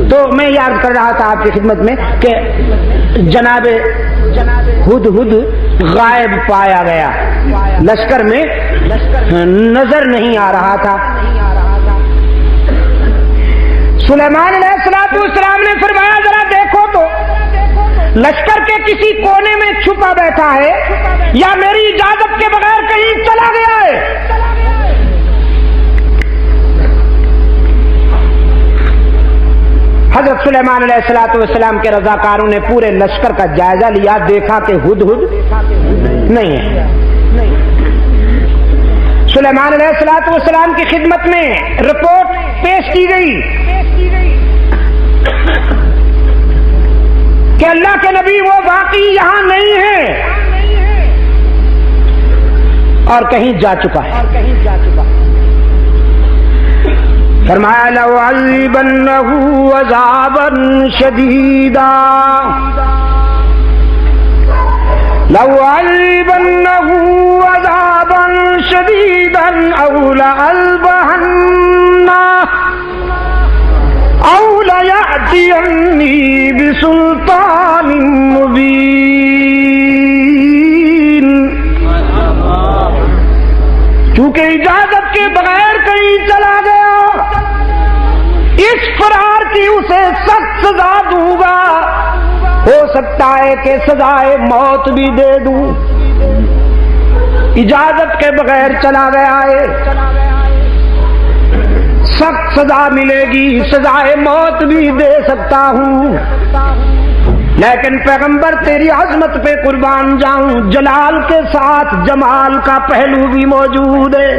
تو میں یاد کر رہا تھا آپ کی خدمت میں کہ جناب ہدہد غائب پایا گیا، لشکر میں نظر نہیں آ رہا تھا۔ سلیمان علیہ السلام نے فرمایا ذرا دیکھو تو لشکر کے کسی کونے میں چھپا بیٹھا ہے یا میری اجازت کے بغیر کہیں چلا گیا ہے؟ حضرت سلیمان علیہ السلام کے رضاکاروں نے پورے لشکر کا جائزہ لیا، دیکھا کہ ہدہد نہیں ہے۔ سلیمان علیہ السلام کی خدمت میں رپورٹ پیش کی گئی کہ اللہ کے نبی وہ واقعی یہاں نہیں ہے اور کہیں جا چکا ہے۔ فرمایا لَأُعَذِّبَنَّهُ عَذَابًا شَدِيدًا لَأُعَذِّبَنَّهُ عَذَابًا شَدِيدًا أَوْ لَأَذْبَحَنَّهُ أَوْ لَيَأْتِيَنِّي بِسُلْطَانٍ مُبِينٍ۔ چونکہ اجازت کے بغیر کہیں چلا گیا، اس فرار کی اسے سخت سزا دوں گا، ہو سکتا ہے کہ سزائے موت بھی دے دوں۔ اجازت کے بغیر چلا گیا ہے، سخت سزا ملے گی، سزائے موت بھی دے سکتا ہوں، لیکن پیغمبر تیری عظمت پہ قربان جاؤں، جلال کے ساتھ جمال کا پہلو بھی موجود ہے۔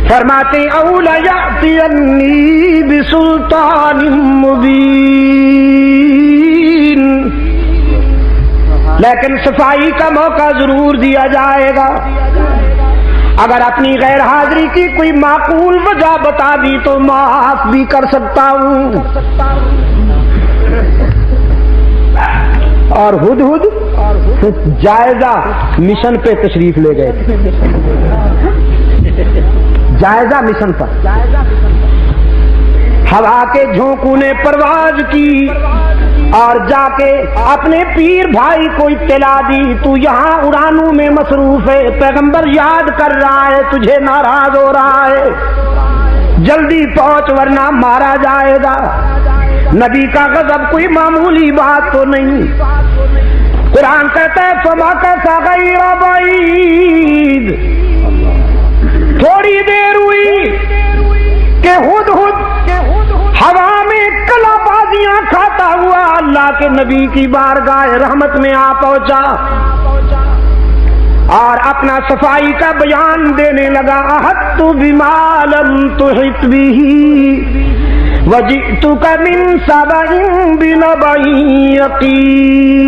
فرماتے او لیأتینی بسلطان مبین، لیکن صفائی کا موقع ضرور دیا جائے گا۔ اگر اپنی غیر حاضری کی کوئی معقول وجہ بتا دی تو معاف بھی کر سکتا ہوں۔ اور ہدہد جائزہ مشن پہ تشریف لے گئے، جائزہ مشن پر۔ ہوا کے جھونکوں نے پرواز کی اور جا کے اپنے پیر بھائی کو اطلاع دی، تو یہاں اڑانوں میں مصروف ہے، پیغمبر یاد کر رہا ہے، تجھے ناراض ہو رہا ہے، جلدی پہنچ ورنہ مارا جائے گا۔ نبی کا غضب کوئی معمولی بات تو نہیں۔ قرآن کہتا ہے فَمَكَثَ غَيْرَ بَعِيدٍ، تھوڑی دیر ہوئی کہ ہدہد ہوا میں کلا بازیاں کھاتا ہوا اللہ کے نبی کی بارگاہ رحمت میں آ پہنچا اور اپنا صفائی کا بیان دینے لگا۔ احطت بما لم تحط به وجئتک من سبأ بنبأ یقین۔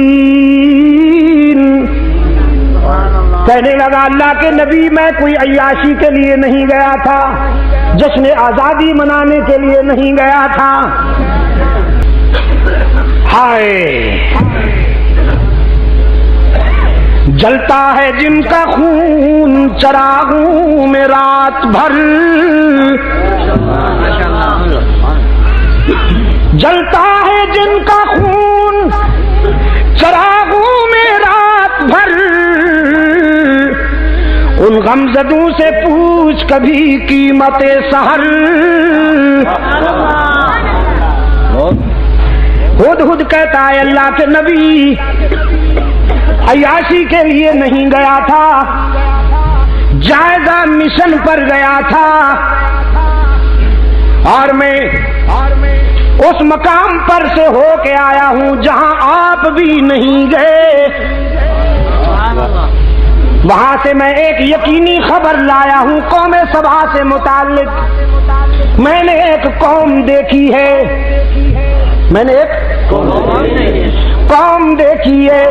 کہنے لگا اللہ کے نبی میں کوئی عیاشی کے لیے نہیں گیا تھا، جشن آزادی منانے کے لیے نہیں گیا تھا۔ ہائے جلتا ہے جن کا خون چراغوں میں رات بھر، جلتا ہے جن کا خون چراغوں میں رات بھر، ان غمزدوں سے پوچھ کبھی قیمت سحر۔ ہدہد کہتا ہے اللہ کے نبی عیاشی کے لیے نہیں گیا تھا، جائزہ مشن پر گیا تھا، اور میں اس مقام پر سے ہو کے آیا ہوں جہاں آپ بھی نہیں گئے۔ وہاں سے میں ایک یقینی خبر لایا ہوں قوم سبا سے متعلق۔ میں نے ایک قوم دیکھی ہے، میں نے ایک قوم دیکھی ہے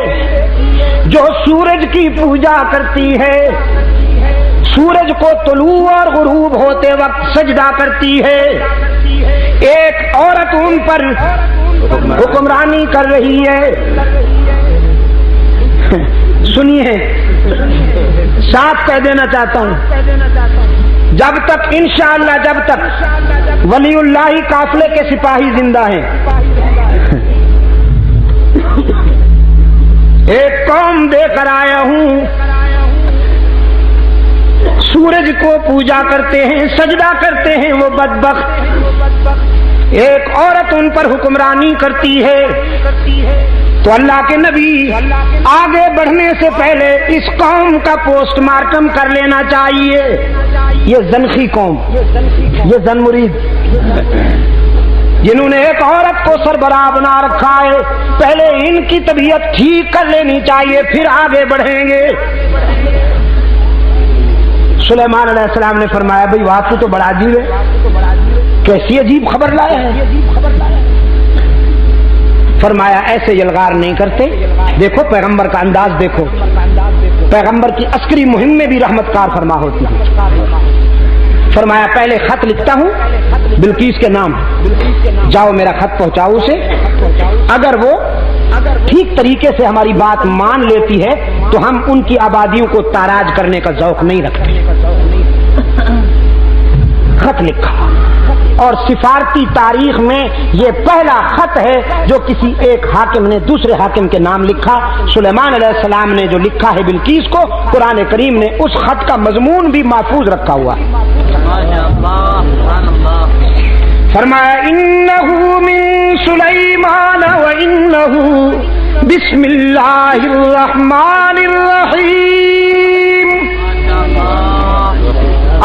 جو سورج کی پوجا کرتی ہے، سورج کو طلوع اور غروب ہوتے وقت سجدہ کرتی ہے۔ ایک عورت ان پر حکمرانی کر رہی ہے، سنیے، صاف کہہ دینا چاہتا ہوں، جب تک انشاءاللہ جب تک ولی اللہ قافلے کے سپاہی زندہ ہیں، ایک قوم دے کر آیا ہوں، سورج کو پوجا کرتے ہیں، سجدہ کرتے ہیں، وہ بدبخت، ایک عورت ان پر حکمرانی کرتی ہے، تو اللہ کے نبی آگے بڑھنے سے پہلے اس قوم کا پوسٹ مارٹم کر لینا چاہیے۔ یہ زنخی قوم، یہ زن مرید، جنہوں نے ایک عورت کو سربراہ بنا رکھا ہے، پہلے ان کی طبیعت ٹھیک کر لینی چاہیے، پھر آگے بڑھیں گے۔ سلیمان علیہ السلام نے فرمایا بھئی بات تو بڑا عجیب ہے، کیسی عجیب خبر لایا ہے؟ فرمایا ایسے یلغار نہیں کرتے، دیکھو پیغمبر کا انداز دیکھو، پیغمبر کی عسکری مہم میں بھی رحمت کار فرما ہوتی ہے۔ فرمایا پہلے خط لکھتا ہوں بلقیس کے نام، جاؤ میرا خط پہنچاؤ اسے، اگر وہ ٹھیک طریقے سے ہماری بات مان لیتی ہے تو ہم ان کی آبادیوں کو تاراج کرنے کا ذوق نہیں رکھتے۔ خط لکھا، اور سفارتی تاریخ میں یہ پہلا خط ہے جو کسی ایک حاکم نے دوسرے حاکم کے نام لکھا۔ سلیمان علیہ السلام نے جو لکھا ہے بلقیس کو، قرآن کریم نے اس خط کا مضمون بھی محفوظ رکھا ہوا ہے۔ فرمایا انہ من سلیمان وانہ بسم اللہ الرحمن الرحیم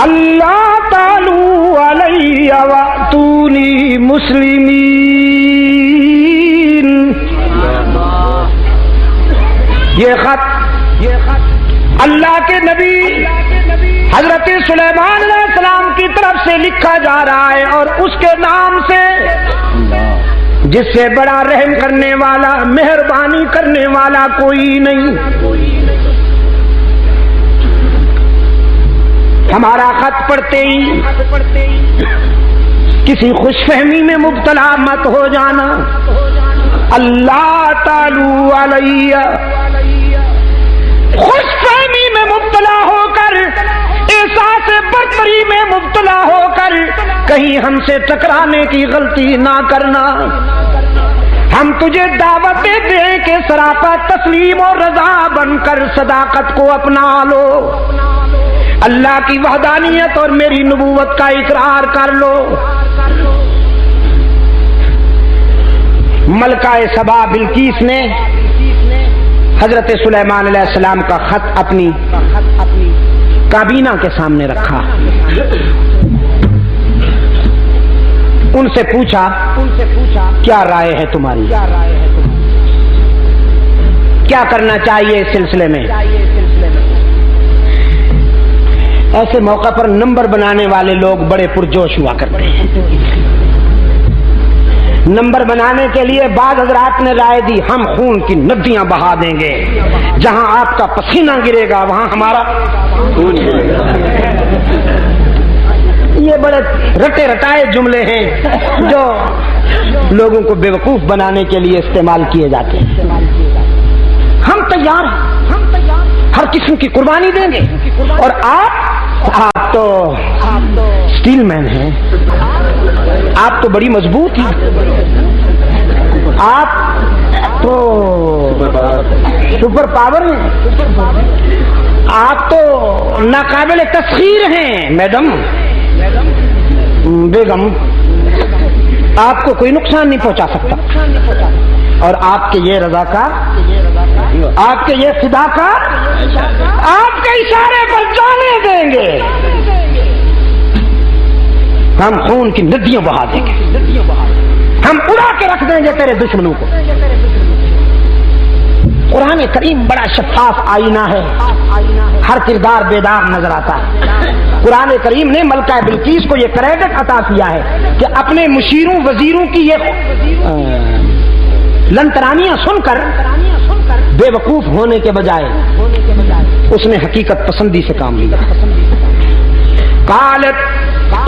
اللہ تعالی علی واتونی مسلمین۔ یہ خط اللہ کے نبی حضرت سلیمان علیہ السلام کی طرف سے لکھا جا رہا ہے، اور اس کے نام سے جس سے بڑا رحم کرنے والا، مہربانی کرنے والا کوئی نہیں۔ ہمارا خط پڑھتے ہی کسی خوش فہمی میں مبتلا مت ہو جانا۔ اللہ تعالی علیہ، خوش فہمی میں مبتلا ہو کر، احساس برتری میں مبتلا ہو کر کہیں ہم سے ٹکرانے کی غلطی نہ کرنا۔ ہم تجھے دعوت دیں کہ سراپا تسلیم اور رضا بن کر صداقت کو اپنا لو، اللہ کی وحدانیت اور میری نبوت کا اقرار کر لو۔ ملکہ سبا بلقیس نے حضرت سلیمان علیہ السلام کا خط اپنی کابینہ کے سامنے رکھا، ان سے پوچھا کیا رائے ہے تمہاری، کیا کرنا چاہیے اس سلسلے میں؟ ایسے موقع پر نمبر بنانے والے لوگ بڑے پرجوش ہوا کرتے ہیں۔ نمبر بنانے کے لیے بعض حضرات نے رائے دی ہم خون کی ندیاں بہا دیں گے، جہاں آپ کا پسینہ گرے گا وہاں ہمارا خون۔ یہ بڑے رٹے رٹائے جملے ہیں جو لوگوں کو بیوقوف بنانے کے لیے استعمال کیے جاتے ہیں۔ ہم تیار ہیں، ہر قسم کی قربانی دیں گے، اور آپ تو اسٹیل مین ہیں، آپ تو بڑی مضبوط ہیں، آپ تو سپر پاور ہیں، آپ تو ناقابل تسخیر ہیں میڈم، بیگم، آپ کو کوئی نقصان نہیں پہنچا سکتا، اور آپ کے یہ رضاکار، آپ کے یہ فداکار آپ کے اشارے پر جانے دیں گے، ہم خون کی ندیاں بہا دیں گے، ہم اڑا کے رکھ دیں گے تیرے دشمنوں کو۔ قرآن کریم بڑا شفاف آئینہ ہے، ہر کردار بیدار نظر آتا ہے۔ قرآن کریم نے ملکہ بلقیس کو یہ کریڈٹ عطا کیا ہے کہ اپنے مشیروں وزیروں کی یہ لنترانیاں سن کر بے وقوف ہونے کے بجائے اس نے حقیقت پسندی سے کام لیا۔ قالت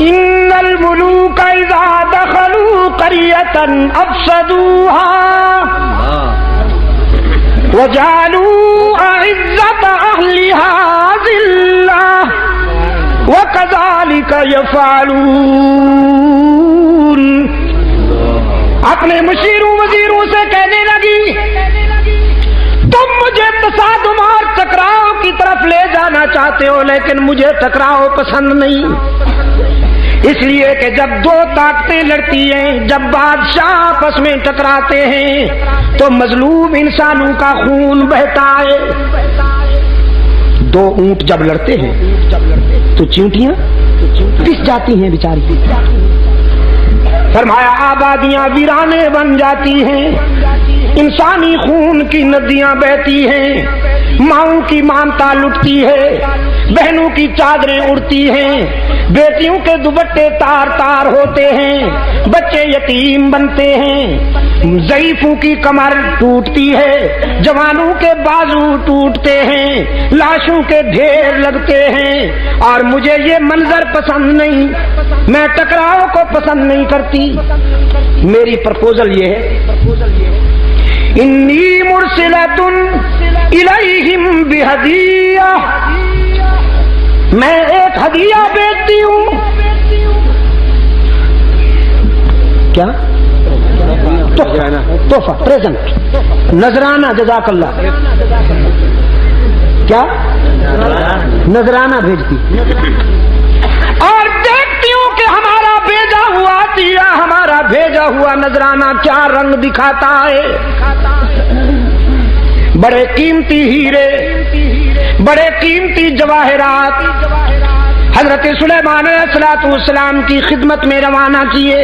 ان الملوک اذا دخلوا قریۃ افسدوها، وجعلوا أعزة أهلها ذلة وكذلك يفعلون. اپنے مشیروں وزیروں سے کہنے لگی تم مجھے تصادم اور ٹکراؤ کی طرف لے جانا چاہتے ہو، لیکن مجھے ٹکراؤ پسند نہیں، اس لیے کہ جب دو طاقتیں لڑتی ہیں، جب بادشاہ آپس میں ٹکراتے ہیں تو مظلوم انسانوں کا خون بہتا ہے. دو اونٹ جب لڑتے ہیں تو چیونٹیاں پس جاتی ہیں بیچاری. فرمایا آبادیاں ویرانے بن جاتی ہیں، انسانی خون کی ندیاں بہتی ہیں، ماؤں کی مامتا لٹتی ہے، بہنوں کی چادریں اڑتی ہیں، بیٹیوں کے دوپٹے تار تار ہوتے ہیں، بچے یتیم بنتے ہیں، ضعیفوں کی کمر ٹوٹتی ہے، جوانوں کے بازو ٹوٹتے ہیں، لاشوں کے ڈھیر لگتے ہیں. اور مجھے یہ منظر پسند نہیں، میں ٹکراؤ کو پسند نہیں کرتی. میری پرپوزل یہ ہے انی مرسلۃ الیہم بہدیہ، میں ایک ہدیہ بھیجتی ہوں. کیا تحفہ پریزنٹ نذرانہ، جزاک اللہ. کیا نذرانہ بھیجتی اور دیکھتی ہوں کہ ہمارا بھیجا ہوا دیا، ہمارا بھیجا ہوا نذرانہ کیا رنگ دکھاتا ہے. بڑے قیمتی ہیرے، بڑے قیمتی جواہرات حضرت سلیمان علیہ السلام کی خدمت میں روانہ کیے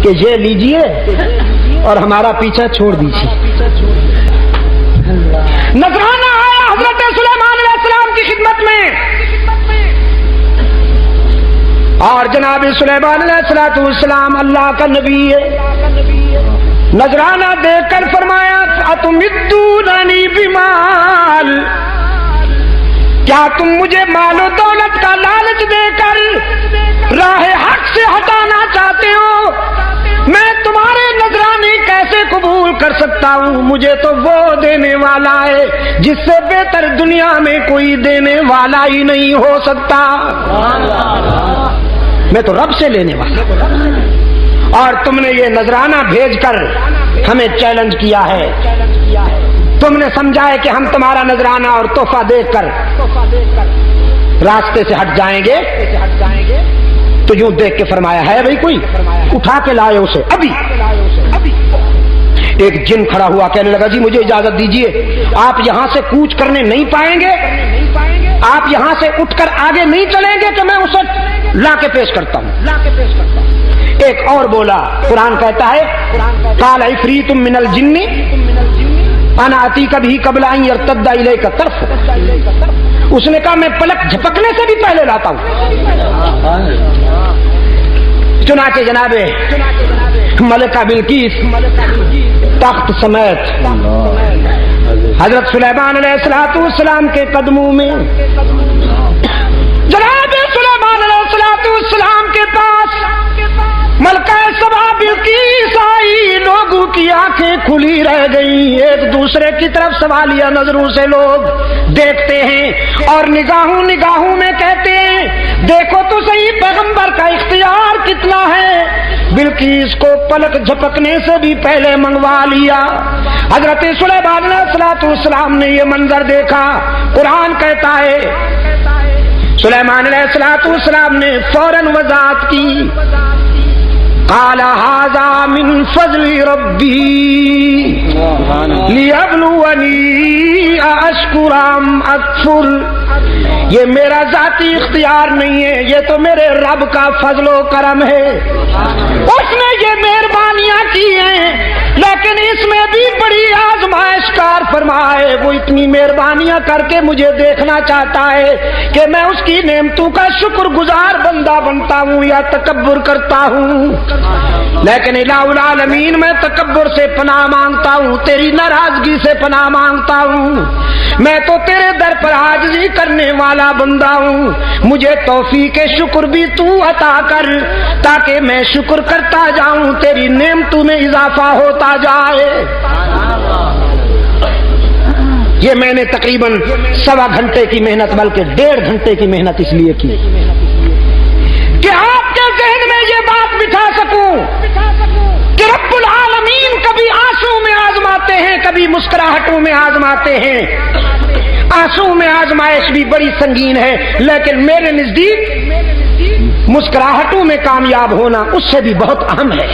کہ یہ لیجئے اور ہمارا پیچھا چھوڑ دیجیے. نذرانہ آیا حضرت سلیمان علیہ السلام کی خدمت میں، اور جناب سلیمان علیہ السلام اللہ کا نبی ہے. نذرانہ دیکھ کر فرمایا اتمدوننی بمال، کیا تم مجھے مال و دولت کا لالچ دے کر راہ حق سے ہٹانا چاہتے ہو؟ میں تمہارے نذرانے کیسے قبول کر سکتا ہوں؟ مجھے تو وہ دینے والا ہے جس سے بہتر دنیا میں کوئی دینے والا ہی نہیں ہو سکتا. میں تو رب سے لینے والا، اور تم نے یہ نذرانہ بھیج کر ہمیں چیلنج کیا ہے. تم نے سمجھا ہے کہ ہم تمہارا نذرانہ اور تحفہ دیکھ کر راستے سے ہٹ جائیں گے. تو یوں دیکھ کے فرمایا ہے بھائی کوئی اٹھا کے لائے اسے. ابھی ایک جن کھڑا ہوا کہنے لگا جی مجھے اجازت دیجیے، آپ یہاں سے کوچ کرنے نہیں پائیں گے، آپ یہاں سے اٹھ کر آگے نہیں چلیں گے کہ میں اسے لا کے پیش کرتا ہوں. ایک اور بولا، قرآن کہتا ہے قال عفریت من الجن انا اتیک بہ قبل ان یرتد الیک طرف. اس نے کہا میں پلک جھپکنے سے بھی پہلے لاتا ہوں. چنانچہ جناب ملکہ بلقیس تخت سمیت حضرت سلیمان علیہ السلام کے قدموں میں، جناب سلیمان علیہ السلام کے پاس ملکہ سبا بلقیس آئی. لوگوں کی آنکھیں کھلی رہ گئی، ایک دوسرے کی طرف سوالیہ نظروں سے لوگ دیکھتے ہیں اور نگاہوں میں کہتے ہیں دیکھو تو صحیح پیغمبر کا اختیار کتنا ہے. بلقیس کو پلک جھپکنے سے بھی پہلے منگوا لیا. حضرت سلیمان علیہ السلام نے یہ منظر دیکھا. قرآن کہتا ہے سلیمان علیہ السلام نے فوراً وضاحت کی قال هذا من فضل ربی لیبلونی اشکر ام اکفر. یہ میرا ذاتی اختیار نہیں ہے، یہ تو میرے رب کا فضل و کرم ہے. اس نے یہ مہربانیاں کی ہیں لیکن اس میں بھی بڑی آزمائش کار فرمائے. وہ اتنی مہربانیاں کر کے مجھے دیکھنا چاہتا ہے کہ میں اس کی نعمتوں کا شکر گزار بندہ بنتا ہوں یا تکبر کرتا ہوں. لیکن الہ العالمین میں تکبر سے پناہ مانگتا ہوں، تیری ناراضگی سے پناہ مانگتا ہوں. میں تو تیرے در پر عاجزی کرنے والا بندہ ہوں. مجھے توفیق شکر بھی تو عطا کر تاکہ میں شکر کرتا جاؤں، تیری نعمتوں میں اضافہ ہوتا جائے. یہ میں نے تقریباً 1.25 گھنٹے کی محنت بلکہ 1.5 گھنٹے کی محنت اس لیے کی کہ آپ کے ذہن میں یہ بات بٹھا سکوں کہ رب العالمین کبھی آنسو میں آزماتے ہیں، کبھی مسکراہٹوں میں آزماتے ہیں۔ آنسو میں آزمائش بھی بڑی سنگین ہے، لیکن میرے نزدیک مسکراہٹوں میں کامیاب ہونا اس سے بھی بہت اہم ہے۔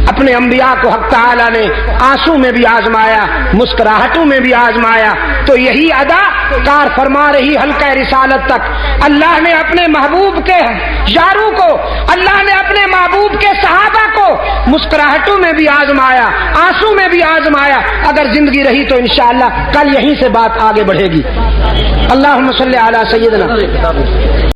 اپنے انبیاء کو حق تعالی نے آنسو میں بھی آزمایا، مسکراہٹوں میں بھی آزمایا، تو یہی ادا کار فرما رہی حلقہ رسالت تک۔ اللہ نے اپنے محبوب کے یاروں کو، اللہ نے اپنے محبوب کے صحابہ کو مسکراہٹوں میں بھی آزمایا، آنسو میں بھی آزمایا۔ اگر زندگی رہی تو انشاءاللہ کل یہیں سے بات آگے بڑھے گی۔ اللہم صلی علی سیدنا